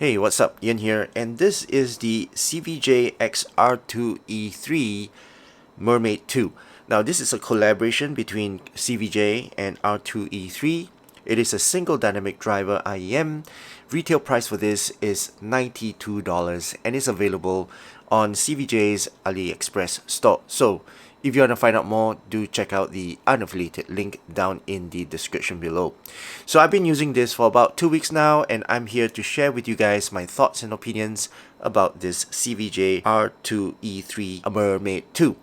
Hey, what's up? Ian here, and this is the CVJ X R2E3 Mermaid 2. Now, this is a collaboration between CVJ and R2E3. It is a single dynamic driver IEM. Retail price for this is $92 and is available on CVJ's AliExpress store. So, if you want to find out more, do check out the unaffiliated link down in the description below. So I've been using this for about 2 weeks now, and I'm here to share with you guys my thoughts and opinions about this CVJ R2E3 Mermaid 2.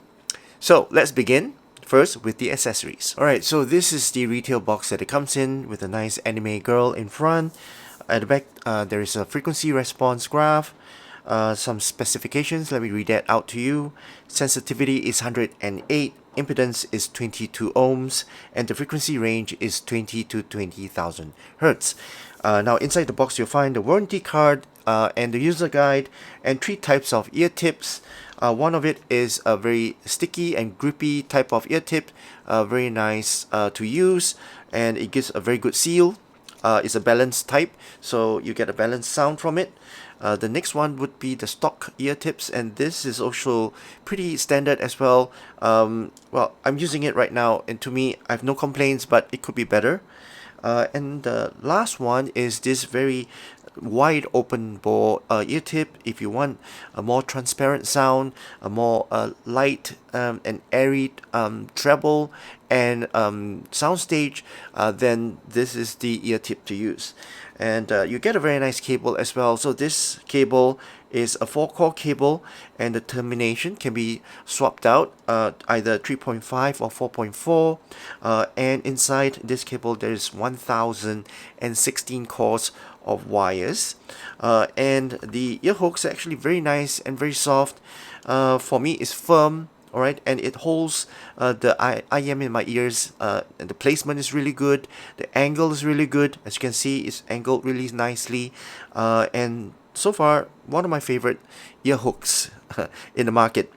So let's begin first with the accessories. Alright, so this is the retail box that it comes in with a nice anime girl in front. At the back, there is a frequency response graph. Some specifications, let me read that out to you. Sensitivity is 108, impedance is 22 ohms, and the frequency range is 20 to 20,000 hertz. Now inside the box you'll find the warranty card and the user guide and 3 types of ear tips. One of it is a very sticky and grippy type of ear tip, very nice to use, and it gives a very good seal. It's a balanced type, so you get a balanced sound from it. The next one would be the stock ear tips, and this is also pretty standard as well. Well, I'm using it right now, and to me, I have no complaints, but it could be better. And the last one is this very wide open bore ear tip. If you want a more transparent sound, a more light and airy treble and soundstage, then this is the ear tip to use. And you get a very nice cable as well. So this cable is a 4-core cable, and the termination can be swapped out, either 3.5 or 4.4, and inside this cable there is 1016 cores of wires, and the ear hooks are actually very nice and very soft. For me, it's firm. Alright, and it holds the IEM in my ears, and the placement is really good, the angle is really good. As you can see, it's angled really nicely, and so far one of my favorite ear hooks in the market,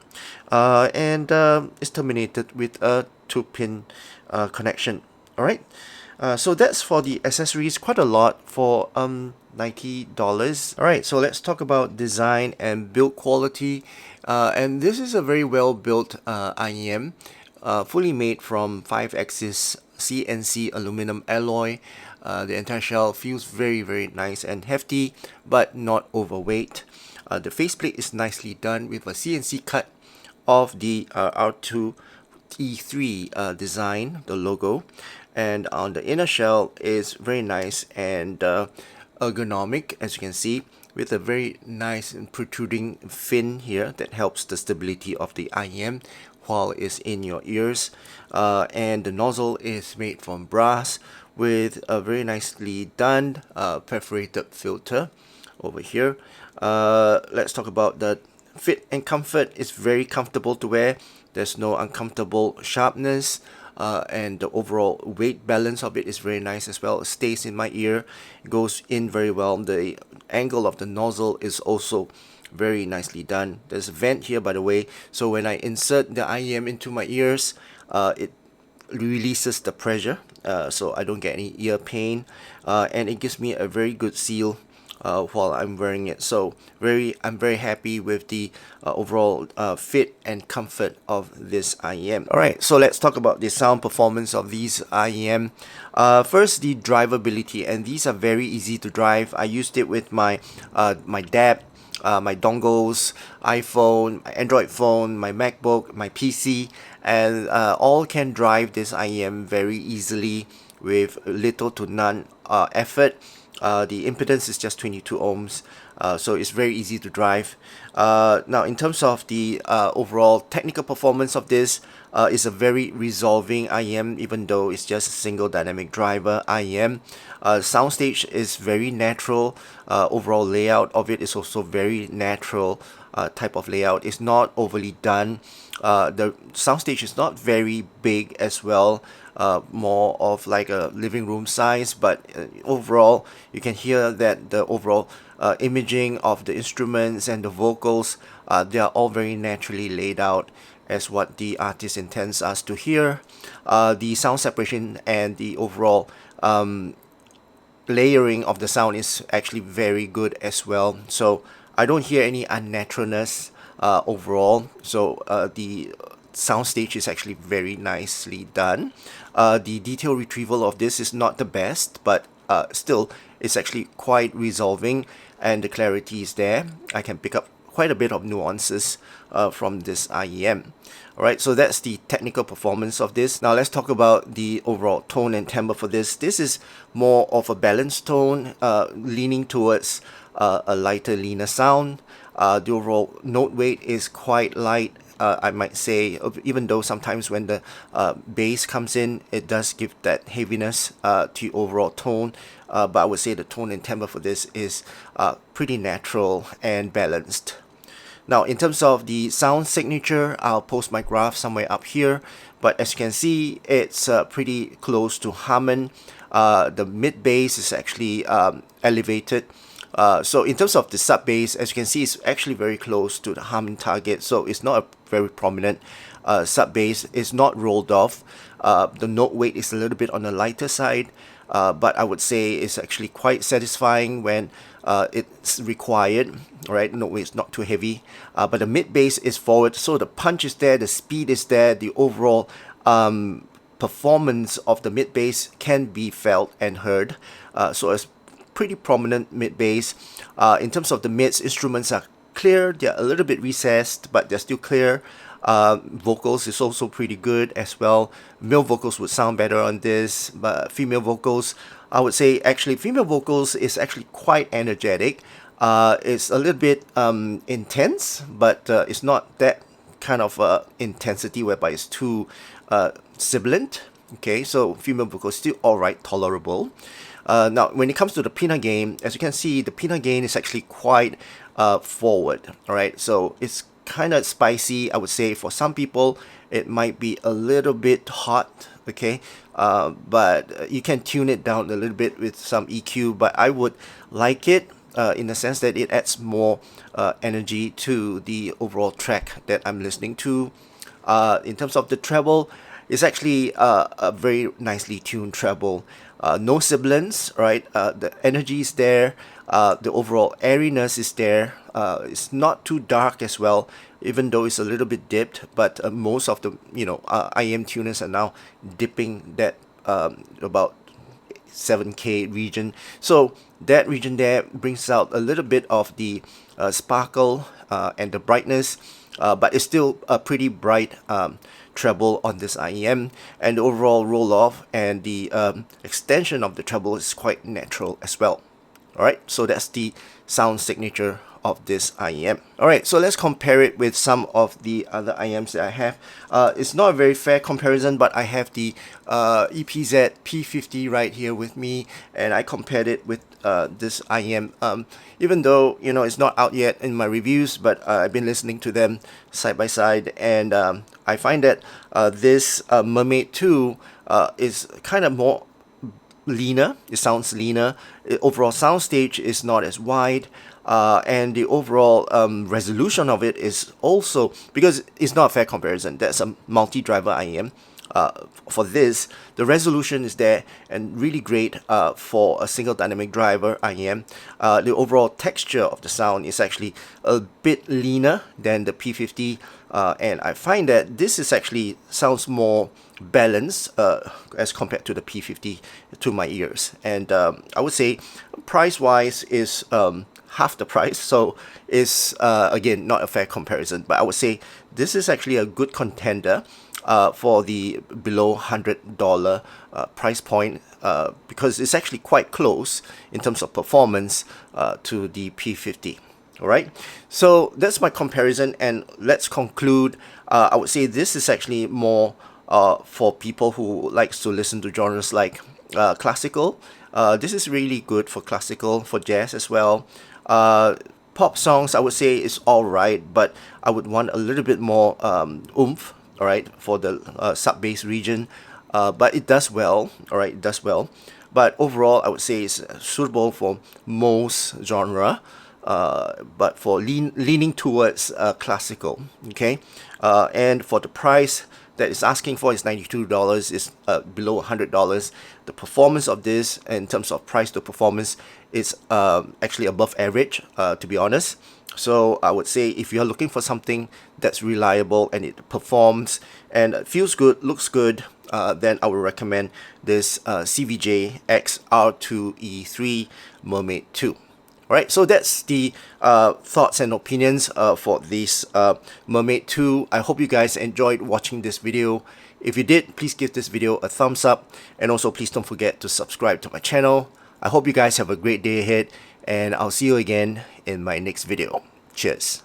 and it's terminated with a 2-pin connection. Alright, so that's for the accessories, quite a lot for $90. Alright, so let's talk about design and build quality. And this is a very well built IEM, fully made from 5-axis CNC aluminum alloy. The entire shell feels very nice and hefty, but not overweight. The faceplate is nicely done with a CNC cut of the R2E3 design, the logo. And on the inner shell is very nice and ergonomic, as you can see, with a very nice and protruding fin here that helps the stability of the IEM while it's in your ears. And the nozzle is made from brass with a very nicely done perforated filter over here. Let's talk about the fit and comfort. It's very comfortable to wear. There's no uncomfortable sharpness. And the overall weight balance of it is very nice as well. It stays in my ear, goes in very well. The angle of the nozzle is also very nicely done. There's a vent here, by the way, so when I insert the IEM into my ears, it releases the pressure, so I don't get any ear pain, and it gives me a very good seal while I'm wearing it. So I'm very happy with the overall fit and comfort of this IEM. Alright, so let's talk about the sound performance of these IEM. First, the drivability, and these are very easy to drive. I used it with my my DAB, my dongles, iPhone, my Android phone, my MacBook, my PC, and all can drive this IEM very easily with little to none effort. The impedance is just 22 ohms, so it's very easy to drive. Now, in terms of the overall technical performance of this, it's a very resolving IEM, even though it's just a single dynamic driver IEM. Soundstage is very natural. Overall layout of it is also very natural type of layout. It's not overly done. The soundstage is not very big as well. More of like a living room size, but overall you can hear that the overall imaging of the instruments and the vocals, they are all very naturally laid out as what the artist intends us to hear. The sound separation and the overall layering of the sound is actually very good as well. So I don't hear any unnaturalness overall. So the soundstage is actually very nicely done. The detail retrieval of this is not the best, but still it's actually quite resolving, and the clarity is there. I can pick up quite a bit of nuances from this IEM. Alright, so that's the technical performance of this. Now let's talk about the overall tone and timbre for this. This is more of a balanced tone, leaning towards a lighter, leaner sound. The overall note weight is quite light, I might say, even though sometimes when the bass comes in, it does give that heaviness to overall tone. But I would say the tone and timbre for this is pretty natural and balanced. Now, in terms of the sound signature, I'll post my graph somewhere up here. But as you can see, it's pretty close to Harman. The mid bass is actually elevated. So in terms of the sub bass, as you can see, it's actually very close to the Harman target. So it's not a very prominent sub bass. It's not rolled off. The note weight is a little bit on the lighter side. But I would say it's actually quite satisfying when it's required. Right, note weight is not too heavy. But the mid bass is forward, so the punch is there, the speed is there, the overall performance of the mid bass can be felt and heard. So it's pretty prominent mid bass. In terms of the mids, instruments are clear. They're a little bit recessed, but they're still clear. Vocals is also pretty good as well. Male vocals would sound better on this, but female vocals, I would say actually female vocals is actually quite energetic. It's a little bit intense, but it's not that kind of intensity whereby it's too sibilant. Okay, so female vocals still alright, tolerable. Now, when it comes to the pinna gain, as you can see, the pinna gain is actually quite forward. Alright, so it's kind of spicy, I would say. For some people, it might be a little bit hot. Okay, but you can tune it down a little bit with some EQ. But I would like it in the sense that it adds more energy to the overall track that I'm listening to. In terms of the treble, it's actually a very nicely tuned treble. No sibilance, right? The energy is there. The overall airiness is there. It's not too dark as well, even though it's a little bit dipped. But most of the IEM tuners are now dipping that about 7K region. So that region there brings out a little bit of the sparkle and the brightness, but it's still a pretty bright treble on this IEM, and the overall roll off and the extension of the treble is quite natural as well. Alright, so that's the sound signature of this IEM. Alright, so let's compare it with some of the other IEMs that I have. It's not a very fair comparison, but I have the EPZ P50 right here with me, and I compared it with this IEM. Even though it's not out yet in my reviews, but I've been listening to them side by side, and I find that this Mermaid 2 is kind of more leaner. It sounds leaner. The overall soundstage is not as wide, and the overall resolution of it is also, because it's not a fair comparison, that's a multi-driver IEM. For this, the resolution is there and really great for a single dynamic driver IEM. The overall texture of the sound is actually a bit leaner than the P50, and I find that this is actually sounds more balanced as compared to the P50 to my ears. And I would say price wise is half the price, so it's again not a fair comparison, but I would say this is actually a good contender for the below $100 price point, because it's actually quite close in terms of performance to the P50. Alright, so that's my comparison, and let's conclude. I would say this is actually more for people who likes to listen to genres like classical. This is really good for classical, for jazz as well. Pop songs, I would say, is alright, but I would want a little bit more oomph, alright, for the sub-bass region. But it does well, alright, it does well. But overall, I would say it's suitable for most genre, but for leaning towards classical, okay? And for the price, that it's asking for is $92, is below $100. The performance of this, in terms of price to performance, is actually above average, to be honest. So I would say if you're looking for something that's reliable and it performs and feels good, looks good, then I would recommend this CVJ X R2E3 Mermaid 2. Alright, so that's the thoughts and opinions for this Mermaid 2. I hope you guys enjoyed watching this video. If you did, please give this video a thumbs up, and also please don't forget to subscribe to my channel. I hope you guys have a great day ahead, and I'll see you again in my next video. Cheers.